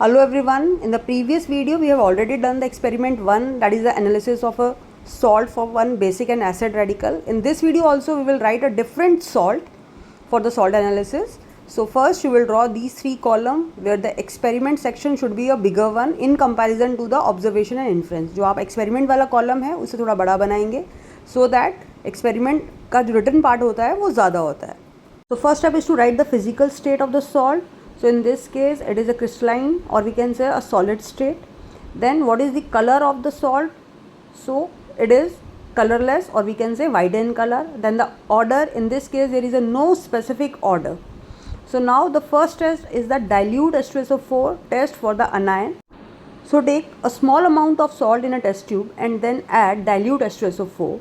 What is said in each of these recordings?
Hello everyone, in the previous video we have already done the experiment 1, that is the analysis of a salt for one basic and acid radical. In this video also we will write a different salt for the salt analysis. So first you will draw these three columns where the experiment section should be a bigger one in comparison to the observation and inference. जो आप experiment वाला column है उसे थोड़ा बड़ा बनाएंगे so that experiment का जो written part होता है वो ज़्यादा होता है. So first step is to write the physical state of the salt. So in this case it is a crystalline or we can say a solid state. Then what is the color of the salt? So it is colorless or we can say white in color. Then the order, in this case there is a no specific order. So now the first test is the dilute H2SO4 test for the anion. So take a small amount of salt in a test tube and then add dilute H2SO4.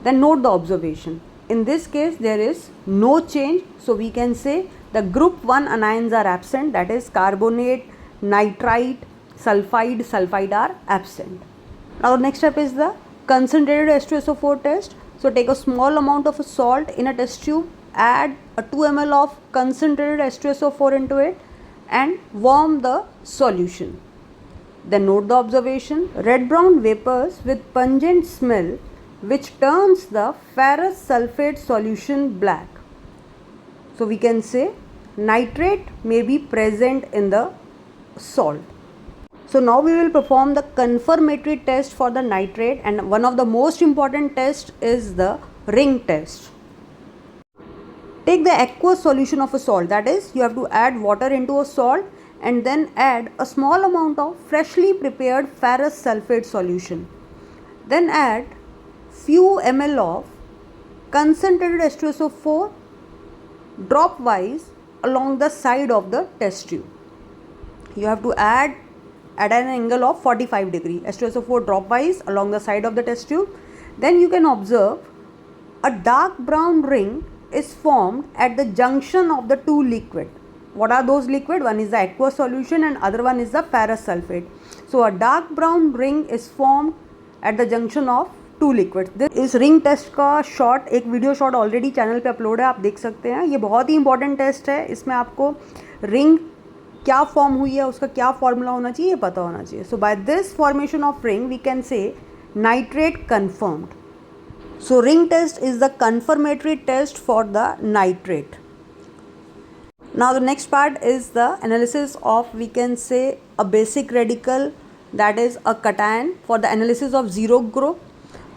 Then note the observation. In this case there is no change, so we can say the group 1 anions are absent, that is carbonate, nitrite, sulfide are absent. Now next step is the concentrated H2SO4 test. So take a small amount of salt in a test tube, add a 2 ml of concentrated H2SO4 into it and warm the solution. Then note the observation. Red brown vapors with pungent smell which turns the ferrous sulfate solution black. So we can say nitrate may be present in the salt. So now we will perform the confirmatory test for the nitrate, and one of the most important tests is the ring test. Take the aqueous solution of a salt, that is you have to add water into a salt and then add a small amount of freshly prepared ferrous sulfate solution. Then add few ml of concentrated H2SO4 drop wise along the side of the test tube. You have to add at an angle of 45 degree H2SO4 drop wise along the side of the test tube. Then you can observe a dark brown ring is formed at the junction of the two liquid. What are those liquid? One is the aqueous solution and other one is the ferrous sulfate. So a dark brown ring is formed at the junction of two liquid. इस ring test का shot, एक video shot already channel पे upload है, आप देख सकते हैं. ये बहुत ही इंपॉर्टेंट टेस्ट है. इसमें आपको रिंग क्या फॉर्म हुई है, उसका क्या फॉर्मूला होना चाहिए, ये पता होना चाहिए. So by this formation of ring we can say nitrate confirmed. So ring test is the confirmatory test for the nitrate. Now the next part is the analysis of we can say a basic radical, that is a cation, for the analysis of zero group.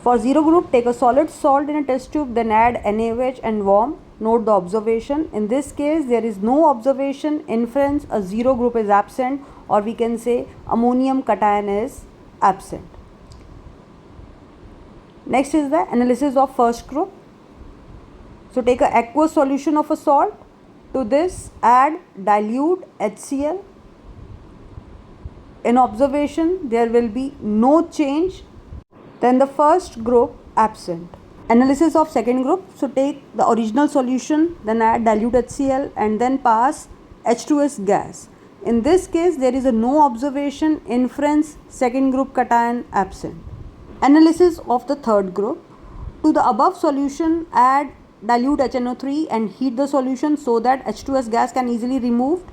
For zero group, take a solid salt in a test tube, then add NaOH and warm. Note the observation. In this case, there is no observation. Inference, a zero group is absent, or we can say ammonium cation is absent. Next is the analysis of first group. So take a aqueous solution of a salt. To this, add dilute HCl. In observation, there will be no change. Then the first group absent. Analysis of second group. So take the original solution, then add dilute HCl and then pass H2S gas. In this case there is a no observation. Inference, second group cation absent. Analysis of the third group. To the above solution add dilute HNO3 and heat the solution so that H2S gas can easily removed,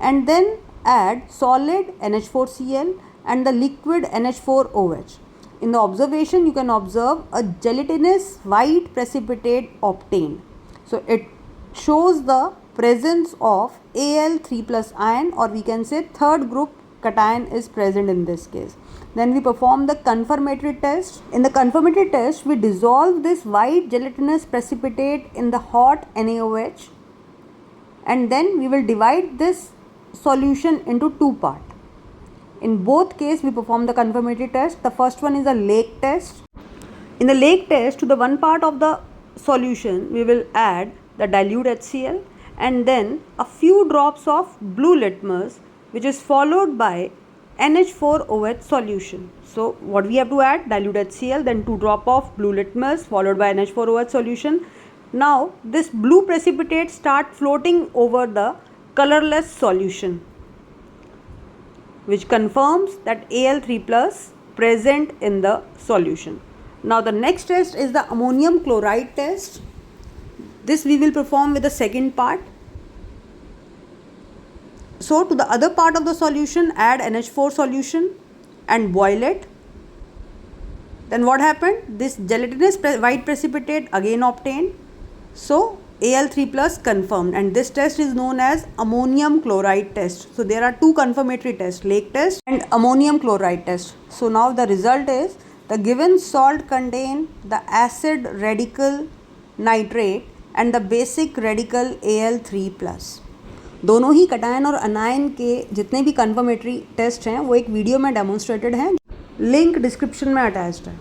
and then add solid NH4Cl and the liquid NH4OH. In the observation, you can observe a gelatinous white precipitate obtained. So it shows the presence of Al3 plus ion, or we can say third group cation is present in this case. Then we perform the confirmatory test. In the confirmatory test, we dissolve this white gelatinous precipitate in the hot NaOH, and then we will divide this solution into two parts. In both cases, we perform the confirmatory test. The first one is a lake test. In the lake test, to the one part of the solution, we will add the dilute HCl and then a few drops of blue litmus, which is followed by NH4OH solution. So what we have to add? Dilute HCl, then 2 drops of blue litmus followed by NH4OH solution. Now this blue precipitate start floating over the colorless solution, which confirms that Al3 plus present in the solution. Now the next test is the ammonium chloride test. This we will perform with the second part. So to the other part of the solution, add NH4 solution and boil it. Then what happened? This gelatinous white precipitate again obtained. So Al3 plus confirmed, and this test is known as ammonium chloride test. So there are two confirmatory tests, Lake test and ammonium chloride test. So now the result is the given salt contain the acid radical nitrate and the basic radical Al3 plus. दोनों ही cation और अनायन के जितने भी confirmatory test हैं वो एक video में demonstrated हैं, लिंक डिस्क्रिप्शन में अटैच्ड है.